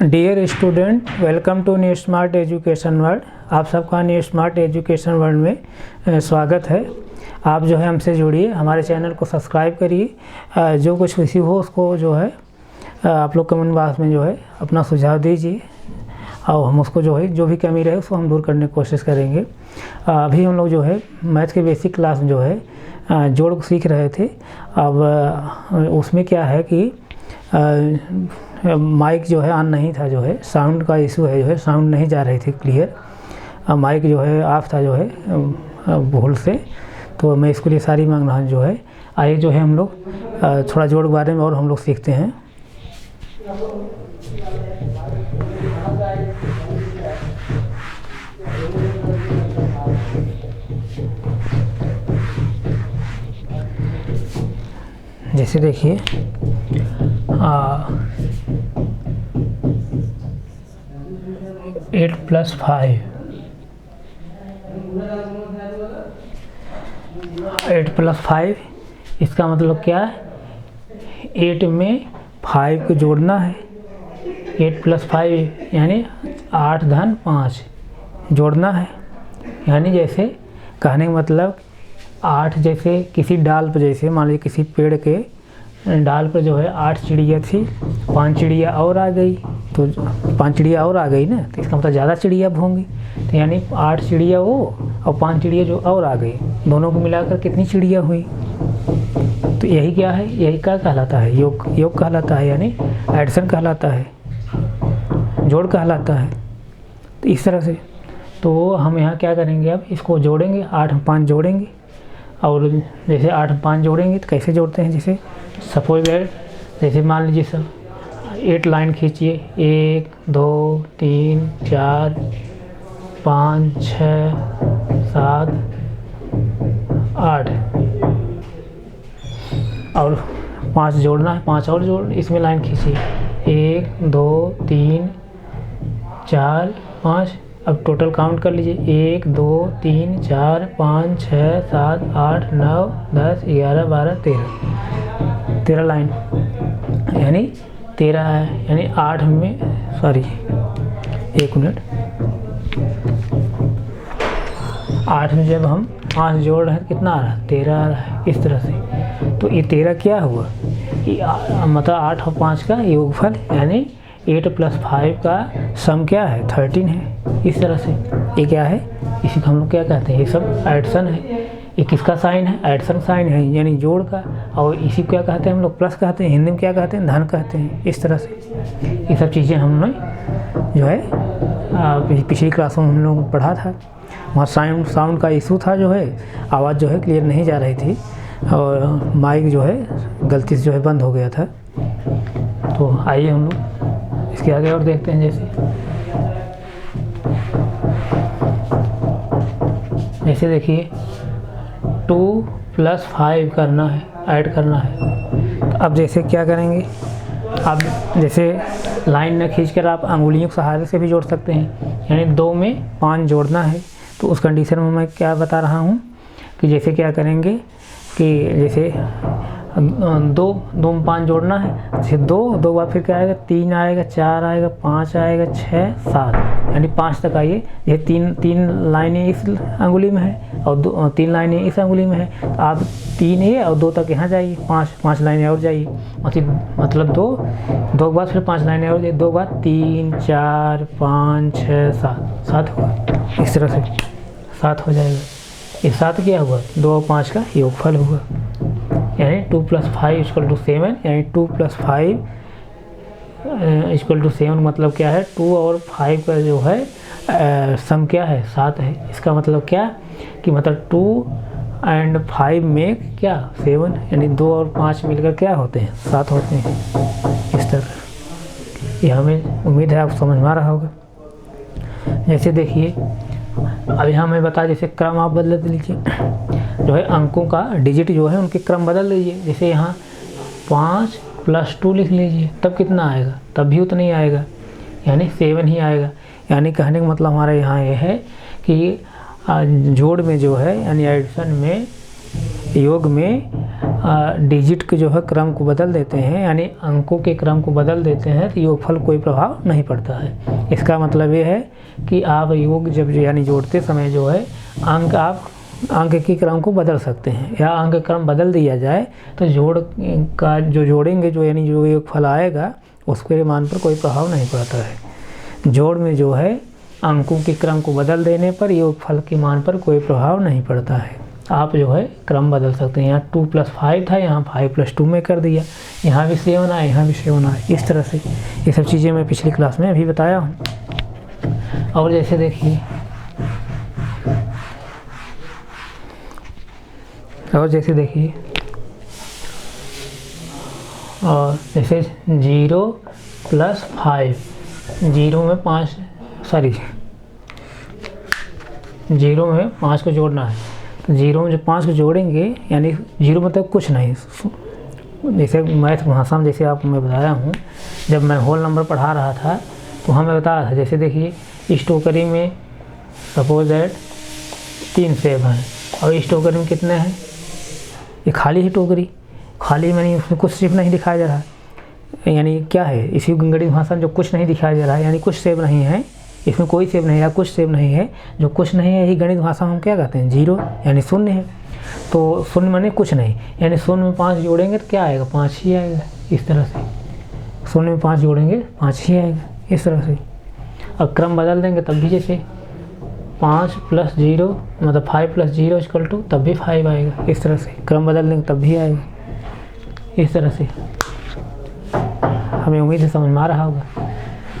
Dear student, welcome to new smart education world. आप सबका new smart education world में स्वागत है। आप जो है हमसे जुड़िए, हमारे चैनल को सब्सक्राइब करिए। जो कुछ इश्यू हो उसको जो है आप लोग कमेंट बॉक्स में जो है अपना सुझाव दीजिए और हम उसको जो है जो भी कमी रहे उसको हम दूर करने की कोशिश करेंगे। अभी हम लोग जो है मैथ के बेसिक क्लास में जो है जोड़ सीख रहे थे। अब उसमें क्या है कि माइक जो है ऑन नहीं था, जो है साउंड का इशू है, जो है साउंड नहीं जा रही थी क्लियर। माइक जो है ऑफ था जो है भूल से, तो मैं इसके लिए सारी मांग रहा हूँ जो है। आइए जो है हम लोग थोड़ा जोड़ के बारे में और हम लोग सीखते हैं। जैसे देखिए 8 + 5, 8 + 5 इसका मतलब क्या है? 8 में 5 को जोड़ना है। 8 + 5 यानी 8 धन 5 जोड़ना है। यानी जैसे कहने का मतलब 8 जैसे किसी डाल पर, जैसे मान लीजिए किसी पेड़ के डाल पर जो है 8 चिड़िया थी, 5 चिड़िया और आ गई, तो 5 चिड़िया और आ गई ना, तो इसका मतलब ज़्यादा चिड़िया होंगी। तो यानी 8 चिड़िया वो और 5 चिड़िया जो और आ गई, दोनों को मिलाकर कितनी चिड़िया हुई? तो यही क्या है? यही क्या कहलाता है? योग कहलाता है, यानी एडिशन कहलाता है, जोड़ कहलाता है। तो इस तरह से तो हम यहाँ क्या करेंगे, अब इसको जोड़ेंगे, 8 और 5 जोड़ेंगे। और जैसे 8 और 5 जोड़ेंगे तो कैसे जोड़ते हैं? जैसे सपोज जैसे मान लीजिए सब 8 लाइन खींचिए, 1 2 3 4 5 6 7 8 और 5 जोड़ना है, 5 और जोड़, इसमें लाइन खींचिए, 1 2 3 4 5। अब टोटल काउंट कर लीजिए, 1 2 3 4 5 6 7 8 9 10 11 12 13 लाइन, यानी 13 है। यानी 8 में सॉरी 1 मिनट, 8 में जब हम 5 जोड़ रहे हैं कितना आ रहा है? 13 आ रहा है। इस तरह से तो ये 13 क्या हुआ कि मतलब 8 और 5 का योगफल, यानी 8 + 5 का सम क्या है? 13 है। इस तरह से ये क्या है? इसी को हम लोग क्या कहते हैं? ये सब एडिशन है। ये किसका साइन है? एडिशन साइन है, यानी जोड़ का। और इसी को क्या कहते हैं हम लोग? प्लस कहते हैं। हिंदी में क्या कहते हैं? धन कहते हैं। इस तरह से ये सब चीज़ें हमने जो है पिछली क्लासों में हम लोग पढ़ा था। वहाँ साउंड का इशू था, जो है आवाज़ जो है क्लियर नहीं जा रही थी और माइक जो है गलती से जो है बंद हो गया था। तो आइए हम लोग इसके आगे और देखते हैं। जैसे देखिए 2 + 5 करना है, ऐड करना है। तो अब जैसे क्या करेंगे, अब जैसे लाइन न खींचकर आप अंगुलियों के सहारे से भी जोड़ सकते हैं, यानी 2 में 5 जोड़ना है। तो उस कंडीशन में मैं क्या बता रहा हूँ कि जैसे क्या करेंगे कि जैसे 2 में 5 जोड़ना है, जैसे 2 बार फिर क्या आएगा? 3 आएगा, 4 आएगा, 5 आएगा, 6 7, यानी 5 तक आइए। ये 3 लाइनें इस अंगुली में है और 3 लाइनें इस अंगुली में है, तो आप 3 ये और 2 तक यहाँ जाइए, 5 लाइनें और जाइए, मतलब 2 के बाद फिर 5 लाइनें और जाइए, 2 के बाद 3 4 5 6 7 होगा। इस तरह से 7 हो जाएगा। ये 7 क्या हुआ? 2 और 5 का योगफल हुआ, यानी 2 + 5 = 7, यानी 2 + 5 = 7। मतलब क्या है? 2 और 5 का जो है सम क्या है? 7 है। इसका मतलब क्या कि मतलब 2 और 5 में क्या? 7, यानी 2 और 5 मिलकर क्या होते हैं? 7 होते हैं। इस तरह ये हमें उम्मीद है आप समझ में आ रहा होगा। जैसे देखिए अब यहाँ मैं बता, जैसे क्रम आप बदल लीजिए, जो है अंकों का डिजिट जो है उनके क्रम बदल लीजिए। जैसे यहाँ 5 + 2 लिख लीजिए, तब कितना आएगा? तब भी उतना ही आएगा, यानी 7 ही आएगा। यानी कहने का मतलब हमारे यहाँ ये है कि जोड़ में जो है यानी एडिशन में योग में डिजिट के जो है क्रम को बदल देते हैं, यानी अंकों के क्रम को बदल देते हैं, तो योगफल कोई प्रभाव नहीं पड़ता है। इसका मतलब ये है कि आप योग जब यानी जोड़ते समय जो है अंक की क्रम को बदल सकते हैं, या अंक क्रम बदल दिया जाए तो जोड़ का जो जोड़ेंगे जो यानी जो योगफल आएगा उसके मान पर कोई प्रभाव नहीं पड़ता है। जोड़ में जो है अंकों के क्रम को बदल देने पर योगफल के मान पर कोई प्रभाव नहीं पड़ता है। आप जो है क्रम बदल सकते हैं। यहाँ 2 + 5 था, यहाँ 5 + 2 में कर दिया, यहाँ भी 7 आए, यहाँ भी 7 आए। इस तरह से ये सब चीज़ें मैं पिछली क्लास में अभी बताया हूँ। और जैसे देखिए, और जैसे देखिए, और जैसे 0 + 5, 0 में 5 को जोड़ना है, तो 0 में जब 5 को जोड़ेंगे यानी 0 मतलब कुछ नहीं। जैसे मैथ भाषा में जैसे आपको मैं बताया हूँ, जब मैं होल नंबर पढ़ा रहा था तो हमें बताया था, जैसे देखिए इस टोकरी में सपोज दैट 3 सेब हैं, और इस टोकरी में कितने हैं, ये खाली है टोकरी, खाली में नहीं, उसमें कुछ सेब नहीं दिखाया जा रहा है, यानी क्या है इसी गणित भाषा में जो कुछ नहीं दिखाया जा रहा है यानी कुछ सेब नहीं है, इसमें कोई सेब नहीं है या कुछ सेब नहीं है। जो कुछ नहीं है यही गणित भाषा में हम क्या कहते हैं, 0 यानी शून्य है। तो शून्य माने कुछ नहीं, यानी शून्य में 5 जोड़ेंगे तो क्या आएगा, 5 ही आएगा। इस तरह से शून्य में 5 जोड़ेंगे 5 ही आएगा, इस तरह से। अब क्रम बदल देंगे तब भी, जैसे 5 + 0 मतलब 5 + 0 = तब भी 5 आएगा। इस तरह से क्रम बदल देंगे तब भी आएगा। इस तरह से हमें उम्मीद है समझ में आ रहा होगा।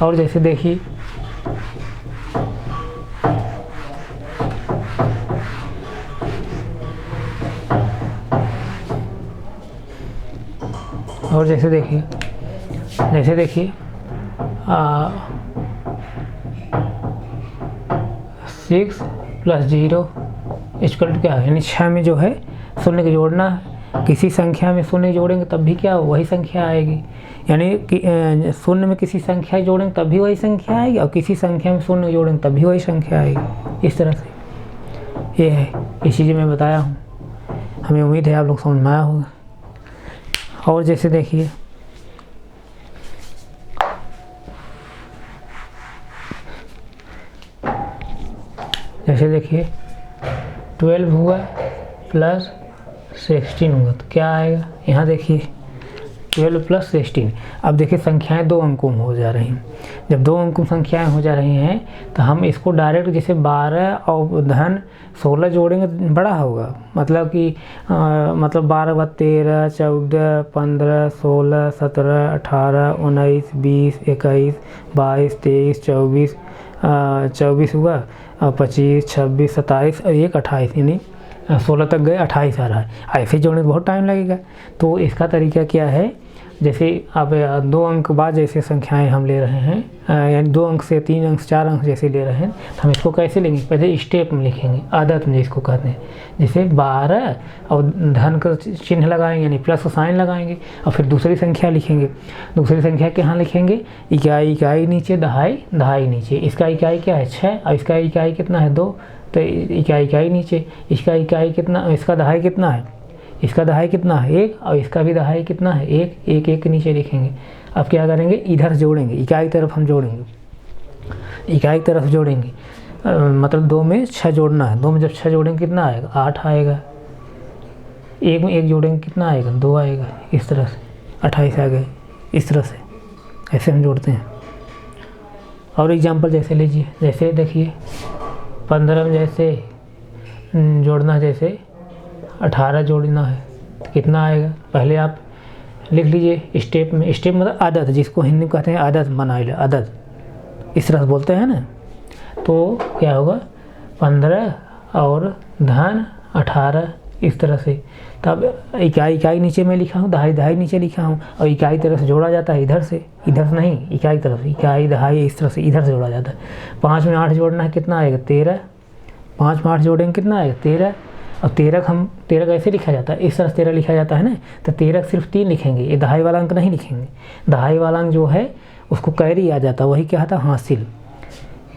और जैसे देखिए, और जैसे देखिए 6 + 0 = क्या है, यानी 6 में जो है शून्य को जोड़ना है। किसी संख्या में शून्य जोड़ेंगे तब भी क्या वही संख्या आएगी, यानी कि शून्य में किसी संख्या जोड़ेंगे तब भी वही संख्या आएगी, और किसी संख्या में शून्य जोड़ेंगे तब भी वही संख्या आएगी। इस तरह से ये है, ये चीज़ें मैं बताया हूँ। हमें उम्मीद है आप लोग समझ में आया होगा। और जैसे देखिए, जैसे देखिए 12 हुआ + 16 हुआ तो क्या आएगा, यहाँ देखिए 12 + 16। अब देखिए संख्याएं 2 अंकों में हो जा रही हैं। जब 2 अंकों संख्याएं हो जा रही हैं तो हम इसको डायरेक्ट जैसे 12 और धन 16 जोड़ेंगे बड़ा होगा, मतलब कि मतलब 12 + 13 14 15 16 17 18 19 20 21 22 23 24 24 हुआ, 25 26 27 और 1 28, यानी 16 तक गए, 28 आ रहा है। ऐसे जोड़ने में बहुत टाइम लगेगा। तो इसका तरीका क्या है, जैसे आप 2 अंक बाद जैसे संख्याएं हम ले रहे हैं, यानी 2 अंक से 3 अंक 4 अंक जैसे ले रहे हैं, तो हम इसको कैसे लेंगे, पहले स्टेप में लिखेंगे, आदत में जिसको कहते हैं। जैसे 12 और धन का चिन्ह लगाएंगे यानी प्लस का साइन लगाएंगे, और फिर दूसरी संख्या लिखेंगे। दूसरी संख्या के यहाँ लिखेंगे इकाई नीचे, दहाई नीचे। इसका इकाई क्या है 6, और इसका इकाई कितना है 2, तो इकाई नीचे। इसका इकाई कितना, इसका दहाई कितना है, इसका दहाई कितना है 1, और इसका भी दहाई कितना है 1, 1 1 के नीचे लिखेंगे। अब क्या करेंगे, इधर जोड़ेंगे, इकाई तरफ हम जोड़ेंगे, इकाई तरफ जोड़ेंगे, मतलब 2 में 6 जोड़ना है। 2 में जब 6 जोड़ेंगे कितना आएगा, 8 आएगा। 1 में 1 जोड़ेंगे कितना आएगा, 2 आएगा। इस तरह से 28 आ गए। इस तरह से ऐसे हम जोड़ते हैं। और एग्जाम्पल जैसे लीजिए, जैसे देखिए 15 में जैसे जोड़ना, जैसे 18 जोड़ना है तो कितना आएगा, पहले आप लिख लीजिए स्टेप में। स्टेप मतलब आदत, जिसको हिंदी में कहते हैं आदत बनाई ले, आदत इस तरह से बोलते हैं ना। तो क्या होगा 15 और धन 18 इस तरह से। तब इकाई नीचे में लिखा हूँ, दहाई नीचे लिखा हूँ, और इकाई तरफ से जोड़ा जाता है इधर से, इधर नहीं, इकाई तरफ, इकाई दहाई इस तरह से इधर से जोड़ा जाता है। 5 में 8 जोड़ना है, कितना आएगा 13। 5 में 8 जोड़ेंगे कितना आएगा 13। और 13 कैसे लिखा जाता है, इस तरह से 13 लिखा जाता है ना। तो 13 सिर्फ 3 लिखेंगे, ये दहाई वाला अंक नहीं लिखेंगे। दहाई वाला अंक जो है उसको कैरी आ जाता है, वही क्या होता है हासिल।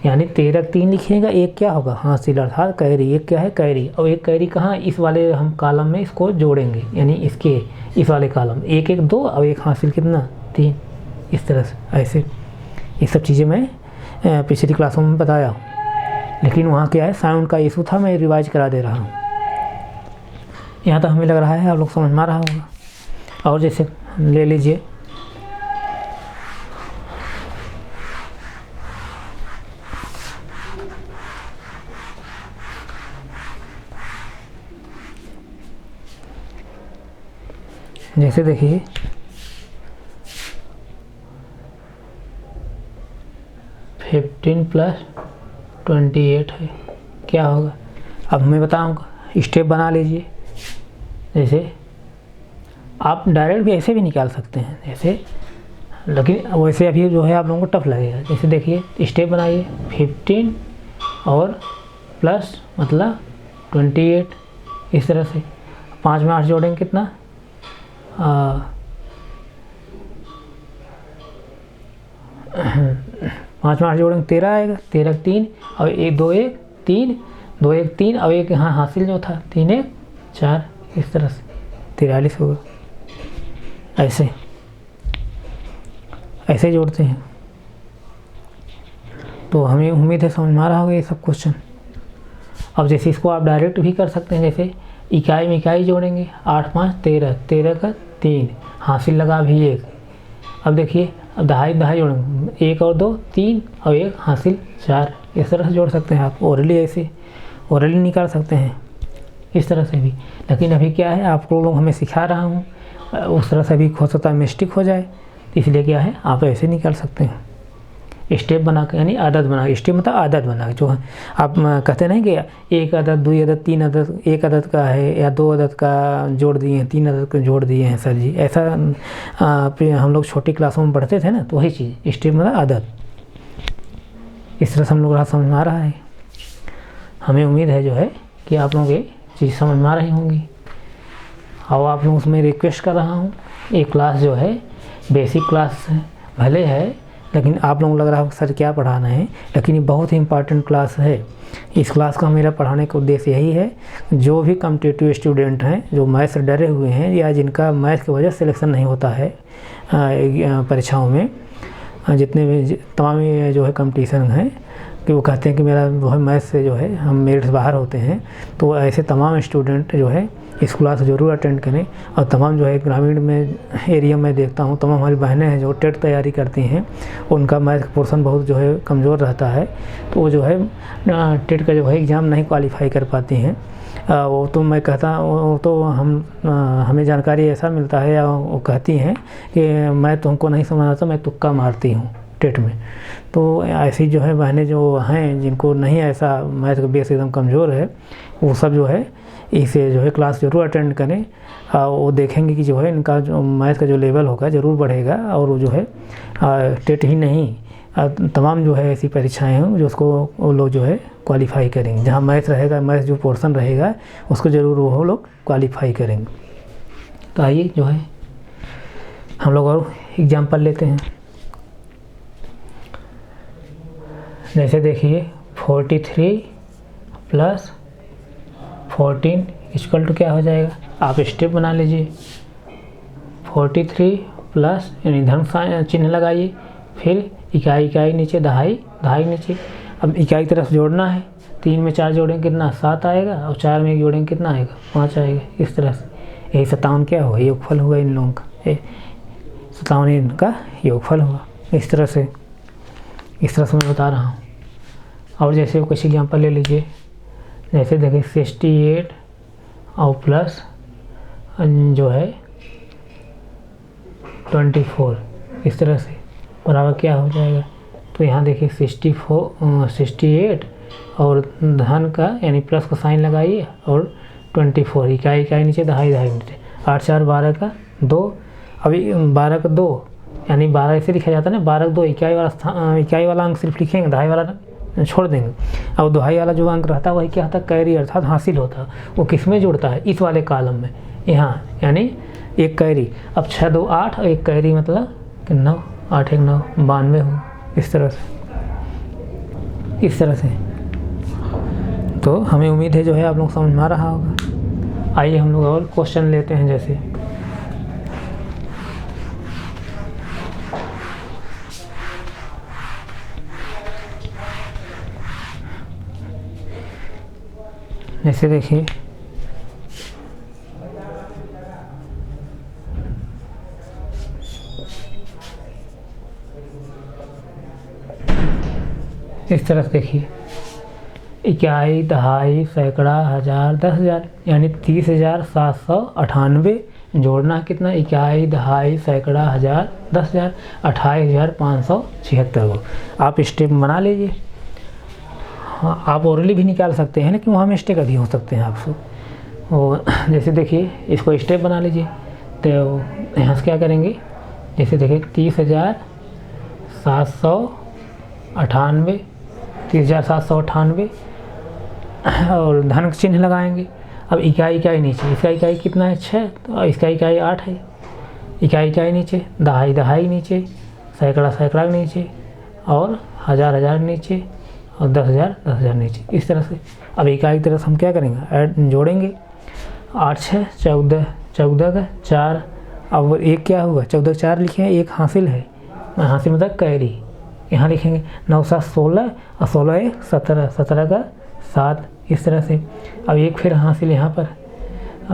यानी 13 3 लिखिएगा, एक क्या होगा हासिल अर्थात कैरी, एक क्या है कैरी। और एक कैरी कहाँ, इस वाले हम कॉलम में इसको जोड़ेंगे, यानी इसके इस वाले कॉलम 1 1 2 और एक हासिल कितना 3, इस तरह से। ऐसे ये सब चीज़ें मैं पिछली क्लासों में बताया हूँ, लेकिन वहाँ क्या है साउंड का इशू था, मैं रिवाइज करा दे रहा हूँ। यहाँ तक हमें लग रहा है आप लोग समझ में आ रहा होगा। और जैसे ले लीजिए जैसे देखिए 15 + 28 है, क्या होगा। अब मैं बताऊँगा, स्टेप बना लीजिए। जैसे आप डायरेक्ट भी ऐसे भी निकाल सकते हैं जैसे, लेकिन वैसे अभी जो है आप लोगों को टफ लगेगा। जैसे देखिए स्टेप बनाइए, 15 और प्लस मतलब 28, इस तरह से 5 में 8 जोड़ेंगे कितना 5 में 8 जोड़ेंगे 13 आएगा, 13 3 और 1 2 1 3 2 1 3 और एक यहाँ हासिल जो था 3 1 4, इस तरह से 43 होगा। ऐसे जोड़ते हैं। तो हमें उम्मीद है समझ में आ रहा होगा ये सब क्वेश्चन। अब जैसे इसको आप डायरेक्ट भी कर सकते हैं, जैसे इकाई में इकाई जोड़ेंगे, 8 5 13, 13 का 3 हासिल लगा भी 1। अब देखिए अब दहाई दहाई जोड़ेंगे, 1 और 2 3 और 1 हासिल 4, इस तरह से जोड़ सकते हैं आप। ओरली ऐसे ओरली निकाल सकते हैं इस तरह से भी। लेकिन अभी क्या है आपको लोग हमें सिखा रहा हूँ, उस तरह से भी हो सकता है मिस्टेक हो जाए, इसलिए क्या है आप ऐसे निकाल सकते हैं स्टेप बना के, यानी आदत बना के। स्टेप मतलब आदत बना के, जो आप कहते नहीं कि 1 अदद 2 अदद 3 अदद 1 अदद का है या 2 अदद का जोड़ दिए हैं 3 अदद का जोड़ दिए हैं सर जी, ऐसा हम लोग छोटी क्लासों में पढ़ते थे ना, तो वही चीज़ स्टेप मतलब आदत। इस तरह से हम लोग राह समझ में आ रहा है। हमें उम्मीद है जो है कि आप लोग ये चीज़ समझ में आ रही होंगी। और आप लोग उसमें रिक्वेस्ट कर रहा हूँ, ये क्लास जो है बेसिक क्लास भले है, लेकिन आप लोगों को लग रहा है सर क्या पढ़ाना है, लेकिन ये बहुत ही इम्पॉर्टेंट क्लास है। इस क्लास का मेरा पढ़ाने का उद्देश्य यही है, जो भी कॉम्पिटिटिव स्टूडेंट हैं, जो मैथ से डरे हुए हैं या जिनका मैथ की वजह से सिलेक्शन नहीं होता है परीक्षाओं में, जितने भी तमाम जो है कंपटीशन हैं कि वो कहते हैं कि मेरा जो है मैथ से जो है हम मेरिट से बाहर होते हैं, तो ऐसे तमाम स्टूडेंट जो है इस क्लास ज़रूर अटेंड करें। और तमाम जो है ग्रामीण में एरिया में देखता हूँ तमाम हमारी बहनें हैं जो टेट तैयारी करती हैं, उनका मैथ पोर्शन बहुत जो है कमज़ोर रहता है, तो वो जो है टेट का जो है एग्ज़ाम नहीं क्वालिफाई कर पाती हैं। वो तो मैं कहता वो तो हमें जानकारी ऐसा मिलता है या वो कहती हैं कि मैं तुमको नहीं समझ आता, मैं तुक्का मारती हूँ टेट में। तो ऐसी जो है बहनें जो हैं जिनको नहीं ऐसा मैथ का बेस एकदम कमज़ोर है, वो सब जो है इसे जो है क्लास ज़रूर अटेंड करें। वो देखेंगे कि जो है इनका जो मैथ का जो लेवल होगा ज़रूर बढ़ेगा, और वो जो है टेट ही नहीं तमाम जो है ऐसी परीक्षाएं हैं जो उसको वो लोग जो है क्वालिफाई करेंगे। जहाँ मैथ रहेगा, मैथ जो पोर्शन रहेगा उसको ज़रूर वो लोग क्वालिफाई करेंगे। तो आइए जो है हम लोग और एग्जाम्पल लेते हैं। जैसे देखिए 43 + 14 इक्वल टू क्या हो जाएगा, आप स्टेप बना लीजिए। 43 प्लस यानी धन चिन्ह लगाइए, फिर इकाई इकाई नीचे दहाई दहाई नीचे। अब इकाई तरफ जोड़ना है, 3 में 4 जोड़ेंगे कितना 7 आएगा, और 4 में 1 जोड़ेंगे कितना आएगा 5 आएगा। इस तरह से यही 57 क्या होगा, योगफल होगा इन लोगों का, 57 इनका योगफल होगा। इस तरह से मैं बता रहा हूँ। और जैसे कुछ एग्जाम्पल ले लीजिए, जैसे देखिए 68 और प्लस जो है 24, इस तरह से बराबर क्या हो जाएगा। तो यहाँ देखिए 68 और धन का यानी प्लस का साइन लगाइए, और 24 इकाई इकाई नीचे दहाई दहाई नीचे, 8 4 12 का 2। अभी 12 का 2 यानी 12 ऐसे लिखा जाता है ना, 12 का 2 इकाई वाला अंक सिर्फ लिखेंगे, दहाई वाला छोड़ देंगे। अब दहाई वाला जो अंक रहता है वही क्या होता है, कैरी अर्थात हासिल होता है। वो किस में जुड़ता है, इस वाले कॉलम में, यहाँ यानी एक कैरी। अब 6 2 8 और एक कैरी मतलब कि 9, 8 1 9 92 हो। इस तरह से इस तरह से। तो हमें उम्मीद है जो है आप लोग समझ में आ रहा होगा। आइए हम लोग और क्वेश्चन लेते हैं। जैसे देखिए इस तरह से देखिए, इकाई, दहाई, सैकड़ा, हज़ार, 10,000 यानी 30,798 जोड़ना कितना, इकाई, दहाई, सैकड़ा, हज़ार, 10,000, 28,576 को। आप स्टेप बना लीजिए। हाँ, आप ओरली भी निकाल सकते हैं, लेकिन वहाँ मिस्टेक भी हो सकते हैं आपसे। और जैसे देखिए इसको स्टेप बना लीजिए। तो यहाँ से क्या करेंगे, जैसे देखिए 30,798 30,798 और धन का चिन्ह लगाएंगे। अब इकाई नीचे, इसका इकाई कितना है 6, तो इसका इकाई 8 है। इकाई नीचे, दहाई नीचे, सैकड़ा नीचे, और हज़ार नीचे, और 10,000 नीचे, इस तरह से। अब इकाई की तरफ हम क्या करेंगे, ऐड जोड़ेंगे। 8 6 14 का 4, अब एक क्या होगा, 14 4 लिखे हैं, एक हासिल है, हासिल मतलब कैरी, यहाँ लिखेंगे। 9 7 16 और 16 1 17, 17 का 7, इस तरह से। अब एक फिर हासिल यहाँ पर,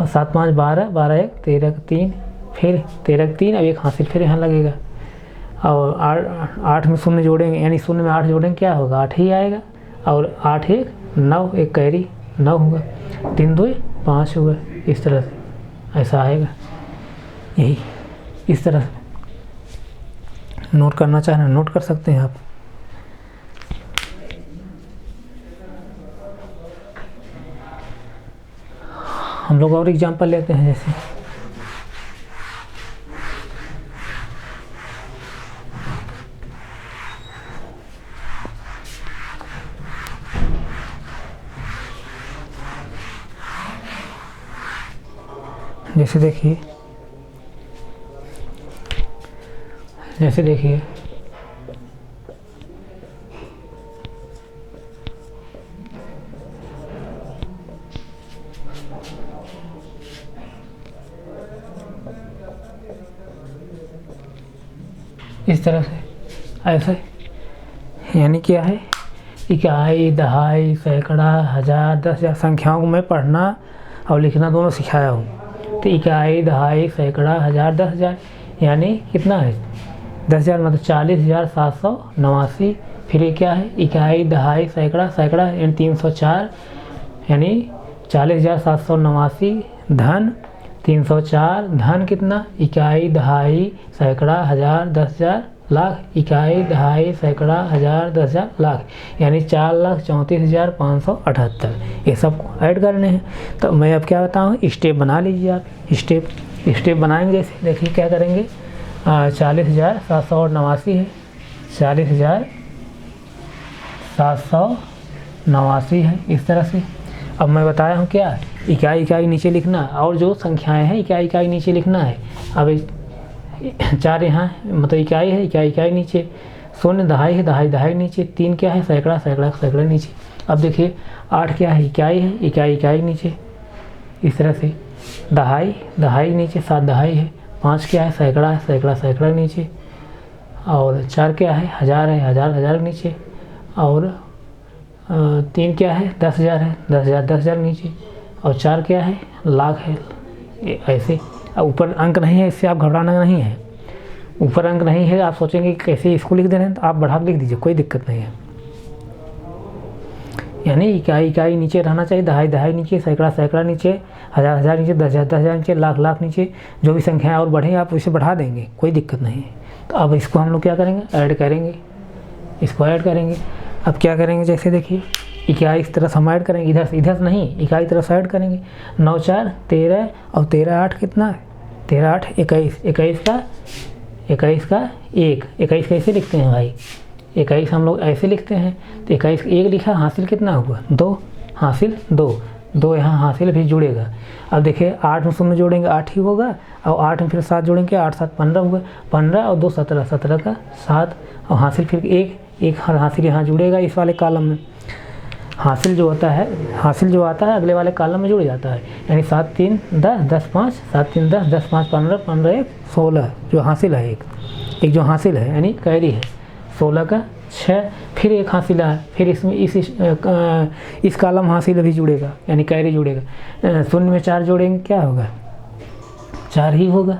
7 5 12, 12 1 13 का 3, फिर 13 का 3, अब एक हासिल फिर यहाँ लगेगा। और 8 में शून्य जोड़ेंगे, यानी शून्य में 8 जोड़ेंगे, क्या होगा, 8 ही आएगा। और 8 1 9, एक कैरी 9 होगा, 3 2 5 होगा, इस तरह से ऐसा आएगा। यही इस तरह से नोट करना चाहें नोट कर सकते हैं आप। हम लोग और एग्जांपल लेते हैं। जैसे देखिए इस तरह से, ऐसे, यानी क्या है, इकाई, दहाई, सैकड़ा, हज़ार, 10,000 संख्याओं को मैं पढ़ना और लिखना दोनों सिखाया हूँ। तो इकाई, दहाई, सैकड़ा, हज़ार, 10,000 यानी कितना है, 10,000 मतलब 40,789। फिर ये क्या है, इकाई, दहाई, सैकड़ा यानी 304, यानी 40,789 धन 304, धन कितना, इकाई, दहाई, सैकड़ा, हज़ार, 10,000, लाख, इकाई, दहाई, सैकड़ा, हज़ार, 10,000, लाख, यानी 4,34,578। ये सबको ऐड करने हैं। तो मैं अब क्या बताऊँ, स्टेप बना लीजिए आप। स्टेप बनाएंगे। जैसे देखिए क्या करेंगे, 40,789 है, 40,789 है, इस तरह से। अब मैं बताया हूँ क्या, इकाई नीचे लिखना, और जो संख्याएं हैं इकाई नीचे लिखना है। अब 4 यहाँ मतलब इकाई है, इकाई नीचे, शून्य दहाई है, दहाई नीचे, 3 क्या है, सैकड़ा नीचे। अब देखिए 8 क्या है, इकाई है, इकाई नीचे, इस तरह से। दहाई नीचे, 7 दहाई है, 5 क्या है, सैकड़ा नीचे, और 4 क्या है, हज़ार है, हज़ार नीचे, और 3 क्या है, 10,000 है, 10,000 नीचे, और 4 क्या है, लाख है, ऐसे। ऊपर अंक नहीं है, इससे आप घबराना नहीं है। ऊपर अंक नहीं है, आप सोचेंगे कि कैसे इसको लिख दे रहे हैं, तो आप बढ़ा लिख दीजिए, कोई दिक्कत नहीं है। यानी इकाई नीचे रहना चाहिए, दहाई नीचे, सैकड़ा नीचे, हज़ार नीचे, 10,000 नीचे, लाख नीचे। जो भी संख्याएं और बढ़ेंगे आप उसे बढ़ा देंगे, कोई दिक्कत नहीं है। तो अब इसको हम लोग क्या करेंगे, ऐड करेंगे, इसको ऐड करेंगे। अब क्या करेंगे, जैसे देखिए इकाई इस तरह से हम ऐड करेंगे, इधर से नहीं, इकाई तरफ से ऐड करेंगे। 9 4 13 और 13 8 कितना है, 13 8 21, 21 का 1, 21 कैसे लिखते हैं भाई, 21 हम लोग ऐसे लिखते हैं। तो 21 1 लिखा, हासिल कितना हुआ, 2, हासिल 2 यहाँ हासिल भी जुड़ेगा। अब देखिए 8 में शून्य जोड़ेंगे 8 ही होगा, और 8 में फिर 7 जोड़ेंगे, 8 7 15 होगा, 15 और 2 17, 17 का 7, और हासिल फिर 1 एक हासिल यहाँ जुड़ेगा इस वाले कॉलम में। हासिल जो आता है अगले वाले कॉलम में जुड़ जाता है, यानी 7 3 10 10 5, 7 3 10 10 5 15 15 1 16 जो हासिल है, एक जो हासिल है यानी कैरी है 16 का 6, फिर एक हासिल है, फिर इसमें इस कॉलम हासिल भी जुड़ेगा यानी कैरी जुड़ेगा। शून्य में 4 जोड़ेंगे क्या होगा, 4 ही होगा।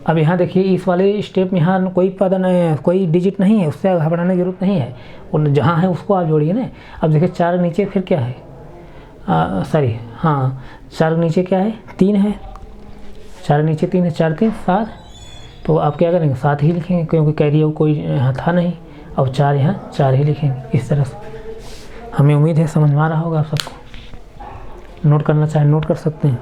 अब यहाँ देखिए इस वाले स्टेप में यहाँ कोई पद नहीं, कोई डिजिट नहीं है, उससे घबराने की जरूरत नहीं है, और जहाँ है उसको आप जोड़िए ना। अब देखिए 4 नीचे फिर क्या है, 4 नीचे क्या है, 3 है, 4 नीचे 3 है, 4 3 7, तो आप क्या करेंगे 7 ही लिखेंगे क्योंकि कैरी कोई यहाँ था नहीं। अब 4 यहाँ 4 ही लिखेंगे इस तरह से। हमें उम्मीद है समझ में आ रहा होगा आप सबको। नोट करना चाहे नोट कर सकते हैं।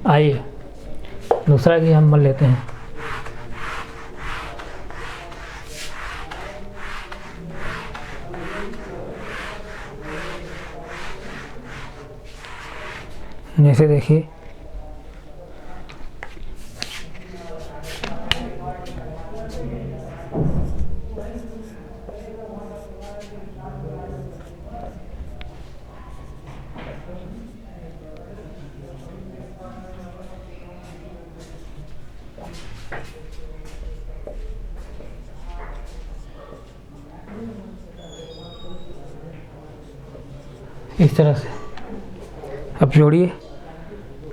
आइए दूसरा भी हम लेते हैं। जैसे देखिए इस तरह से। अब जोड़िए,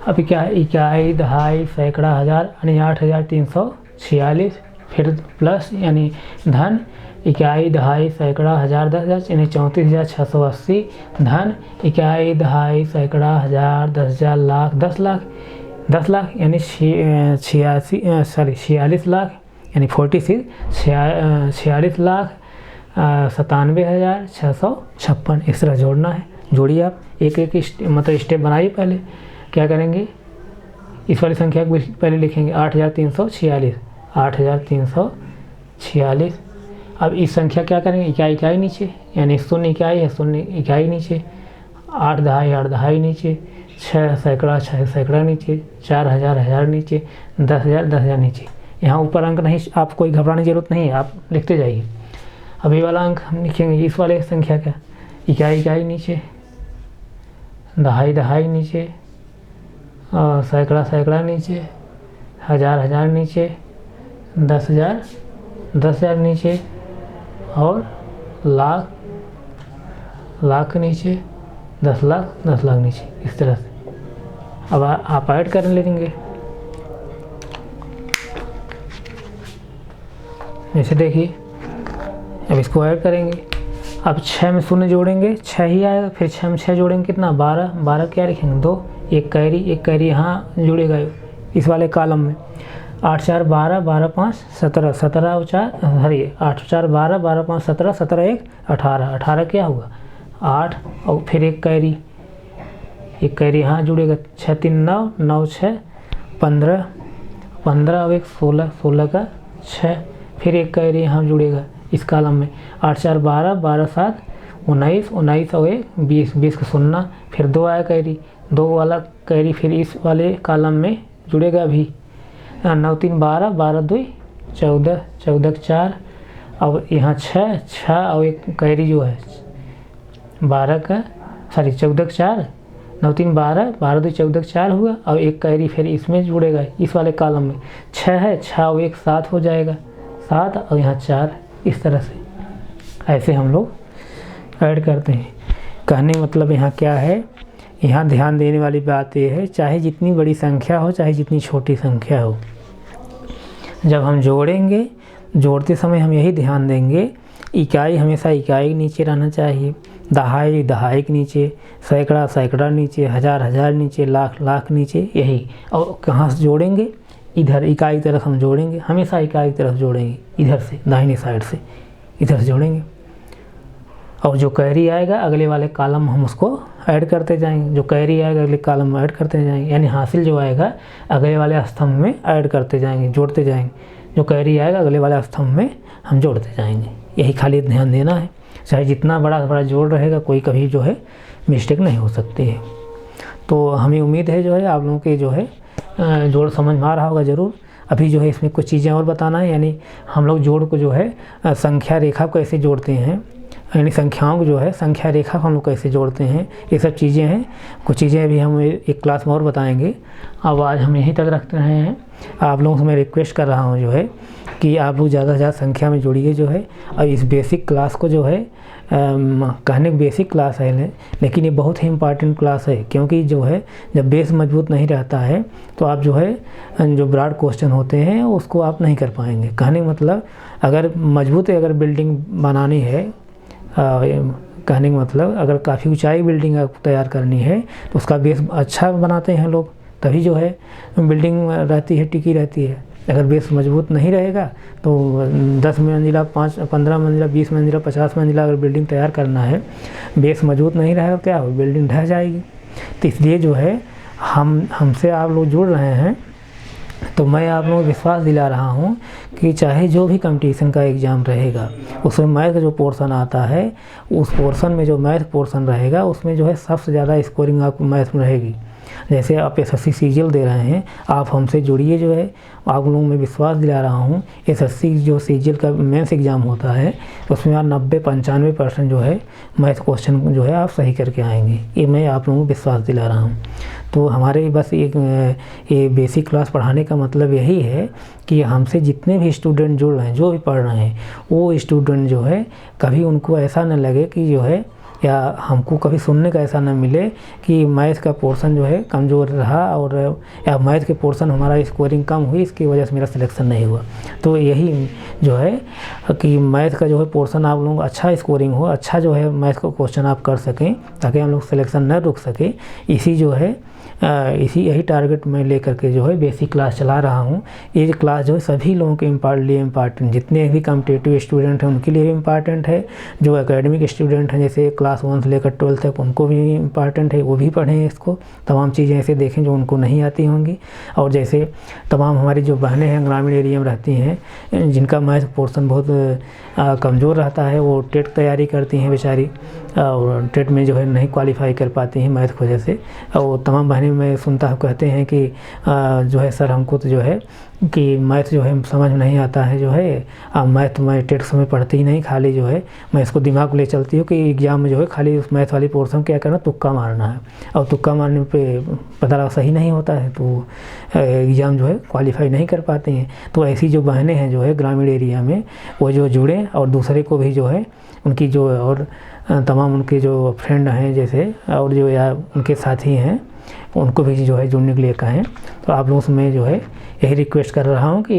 अभी क्या है, इकाई दहाई सैकड़ा हज़ार यानी 8346, फिर प्लस यानी धन इकाई दहाई सैकड़ा हज़ार 10,000 यानी 34,680, धन इकाई दहाई सैकड़ा हज़ार 10,000 लाख 10 लाख यानी 46 लाख यानी 46 46,97,656। इस तरह जोड़ना है। जोड़िए आप एक मतलब स्टेप बनाइए। पहले क्या करेंगे, इस वाली संख्या को पहले लिखेंगे 8,346 8,346। अब इस संख्या क्या करेंगे, इकाई नीचे यानी 0 इकाई है 0 इकाई नीचे, 8 दहाई नीचे, 6 सैकड़ा नीचे, 4,000 हज़ार नीचे, 10,000 नीचे। यहाँ ऊपर अंक नहीं, आप कोई घबराने की जरूरत नहीं है, आप लिखते जाइए। अब ये वाला अंक हम लिखेंगे, इस वाले संख्या का इकाई नीचे, दहाई नीचे, सैकड़ा नीचे, हज़ार नीचे, 10,000 नीचे, और लाख नीचे, 10 लाख नीचे। इस तरह से अब आप ऐड कर लेंगे। जैसे देखिए अब इसको ऐड करेंगे। अब 6 में 0 जोड़ेंगे 6 ही आएगा, फिर 6 में 6 जोड़ेंगे कितना 12 क्या लिखेंगे 2, एक कैरी यहाँ जुड़ेगा इस वाले कॉलम में। 8 4 12 12 5 17 17 और 4 8 4 12 12 5 17 17 1 18 18 क्या होगा 8, और फिर एक कैरी यहाँ जुड़ेगा 6 3 9 9 6 15 15 और एक 16 16 का 6, फिर एक कैरी यहाँ जुड़ेगा इस कॉलम में। 8 4 12 12 7 19 19 और एक 20 20 का 0, फिर 2 आया कैरी, 2 वाला कैरी फिर इस वाले कॉलम में जुड़ेगा भी। 9 3 12 12 2 14 14 का 4, और यहाँ 6 और एक कैरी जो है 14 का 4, 9 3 12 12 2 14 का 4 हुआ, और एक कैरी फिर इसमें जुड़ेगा इस वाले कॉलम में। 6 है 6 और एक 7 हो जाएगा 7, और यहाँ 4। इस तरह से ऐसे हम लोग ऐड करते हैं। कहने मतलब यहाँ क्या है, यहाँ ध्यान देने वाली बात ये है, चाहे जितनी बड़ी संख्या हो चाहे जितनी छोटी संख्या हो, जब हम जोड़ेंगे जोड़ते समय हम यही ध्यान देंगे, इकाई हमेशा इकाई नीचे रहना चाहिए, दहाई के नीचे, सैकड़ा नीचे, हज़ार नीचे, लाख नीचे, यही। और कहाँ से जोड़ेंगे, इधर इकाई की तरफ हम जोड़ेंगे, हमेशा इकाई की तरफ जोड़ेंगे, इधर से दाहिनी साइड से इधर से जोड़ेंगे। और जो कैरी आएगा अगले वाले कॉलम हम उसको ऐड करते जाएंगे, जो कैरी आएगा अगले कॉलम में ऐड करते जाएंगे, यानी हासिल जो आएगा अगले वाले स्तंभ में ऐड करते जाएंगे, जोड़ते जाएंगे। जो कैरी आएगा अगले वाले स्तंभ में हम जोड़ते जाएंगे। यही खाली ध्यान देना है। चाहे जितना बड़ा बड़ा जोड़ रहेगा, कोई कभी जो है मिस्टेक नहीं हो सकती है। तो हमें उम्मीद है जो है आप लोगों के जो है जोड़ समझ में आ रहा होगा ज़रूर। अभी जो है इसमें कुछ चीज़ें और बताना है, यानी हम लोग जोड़ को जो है संख्या रेखा को कैसे जोड़ते हैं, यानी संख्याओं को जो है संख्या रेखा को हम लोग कैसे जोड़ते हैं, ये सब चीज़ें हैं। कुछ चीज़ें अभी हम एक क्लास में और बताएंगे। अब आज हम यहीं तक रखते रहे हैं। आप लोगों से मैं रिक्वेस्ट कर रहा हूँ जो है कि आप लोग ज़्यादा से ज़्यादा संख्या में जुड़िए जो है। और इस बेसिक क्लास को जो है कहने की बेसिक क्लास है, लेकिन ये बहुत ही इम्पॉर्टेंट क्लास है, क्योंकि जो है जब बेस मजबूत नहीं रहता है तो आप जो है जो ब्रॉड क्वेश्चन होते हैं उसको आप नहीं कर पाएंगे। कहने का मतलब अगर मजबूत अगर बिल्डिंग बनानी है, कहने का मतलब अगर काफ़ी ऊंचाई बिल्डिंग आपको तैयार करनी है तो उसका बेस अच्छा बनाते हैं लोग, तभी जो है बिल्डिंग रहती है, टिकी रहती है। अगर बेस मजबूत नहीं रहेगा तो 10 मंजिला, 15 मंजिला, 20 मंजिला, 50 मंजिला अगर बिल्डिंग तैयार करना है, बेस मजबूत नहीं रहेगा क्या हो, बिल्डिंग ढह जाएगी। तो इसलिए जो है हमसे आप लोग जुड़ रहे हैं तो मैं आप लोगों को विश्वास दिला रहा हूँ कि चाहे जो भी कंपटीशन का एग्ज़ाम रहेगा उसमें मैथ का जो पोर्शन आता है, उस पोर्शन में जो मैथ पोर्शन रहेगा उसमें जो है सबसे ज़्यादा स्कोरिंग आपको मैथ में रहेगी। जैसे आप SSC CGL दे रहे हैं, आप हमसे जुड़िए जो है। आप लोगों में विश्वास दिला रहा हूँ, SSC जो CGL का मेंस एग्ज़ाम होता है उसमें आप 90-95% जो है मैथ क्वेश्चन जो है आप सही करके आएंगे, ये मैं आप लोगों को विश्वास दिला रहा हूँ। तो हमारे बस एक ये बेसिक क्लास पढ़ाने का मतलब यही है कि हमसे जितने भी स्टूडेंट जुड़ रहे हैं, जो भी पढ़ रहे हैं, वो स्टूडेंट जो है कभी उनको ऐसा न लगे कि जो है, या हमको कभी सुनने का ऐसा ना मिले कि मैथ का पोर्शन जो है कमज़ोर रहा और या मैथ के पोर्शन हमारा स्कोरिंग कम हुई, इसकी वजह से मेरा सिलेक्शन नहीं हुआ। तो यही जो है कि मैथ का जो है पोर्शन आप लोगों को अच्छा स्कोरिंग हो, अच्छा जो है मैथ का क्वेश्चन आप कर सकें, ताकि हम लोग सिलेक्शन न रुक सके। इसी जो है यही टारगेट मैं लेकर के जो है बेसिक क्लास चला रहा हूँ। ये क्लास जो है सभी लोगों के लिए इम्पॉर्टेंट, जितने भी कॉम्पिटिटिव स्टूडेंट हैं उनके लिए भी इम्पॉर्टेंट है, जो एकेडमिक स्टूडेंट हैं जैसे क्लास 1 से लेकर 12 तक उनको भी इम्पॉर्टेंट है, वो भी पढ़ें इसको, तमाम चीज़ें ऐसे देखें जो उनको नहीं आती होंगी। और जैसे तमाम हमारी जो बहनें हैं ग्रामीण एरिया में रहती हैं, जिनका मैथ पोर्शन बहुत कमज़ोर रहता है, वो टेट तैयारी करती हैं बेचारी, और टेट में जो है नहीं क्वालिफाई कर पाती हैं मैथ की वजह से। और तमाम बहनें मैं सुनता हूँ कहते हैं कि जो है सर हमको तो जो है कि मैथ जो है समझ में नहीं आता है, जो है मैथ मैं टेट समय पढ़ती ही नहीं, खाली जो है मैं इसको दिमाग को ले चलती हूँ कि एग्ज़ाम में जो है खाली उस मैथ वाली पोर्शन क्या करना, तुक्का मारना है, और तुक्का मारने पे पता लगा सही नहीं होता है तो एग्ज़ाम जो है क्वालिफाई नहीं कर पाते हैं। तो ऐसी जो बहनें हैं जो है ग्रामीण एरिया में, वो जो जुड़ें और दूसरे को भी जो है उनकी जो और तमाम उनके जो फ्रेंड हैं जैसे, और जो या उनके साथी हैं उनको भी जो है जुड़ने के लिए कहें। तो आप लोगों से मैं जो है यही रिक्वेस्ट कर रहा हूँ कि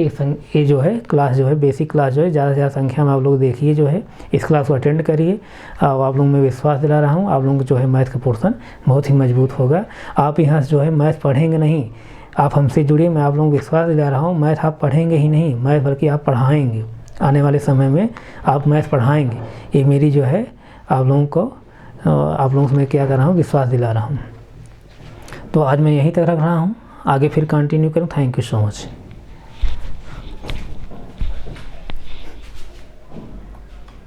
ये जो है क्लास जो है बेसिक क्लास जो है ज़्यादा से ज़्यादा संख्या में आप लोग देखिए, जो है इस क्लास को अटेंड करिए। और आप लोगों में विश्वास दिला रहा हूँ, आप लोगों को जो है मैथ का पोर्शन बहुत ही मजबूत होगा। आप यहाँ से जो है मैथ पढ़ेंगे नहीं, आप हमसे जुड़िए, मैं आप लोगों को विश्वास दिला रहा हूँ, मैथ आप पढ़ेंगे ही नहीं, मैथ बल्कि आप पढ़ाएँगे, आने वाले समय में आप मैथ पढ़ाएँगे। ये मेरी जो है आप लोगों से मैं क्या कर रहा हूँ, विश्वास दिला रहा हूँ। तो आज मैं यहीं तक रख रहा हूँ, आगे फिर कंटिन्यू करूँ। Thank you so much.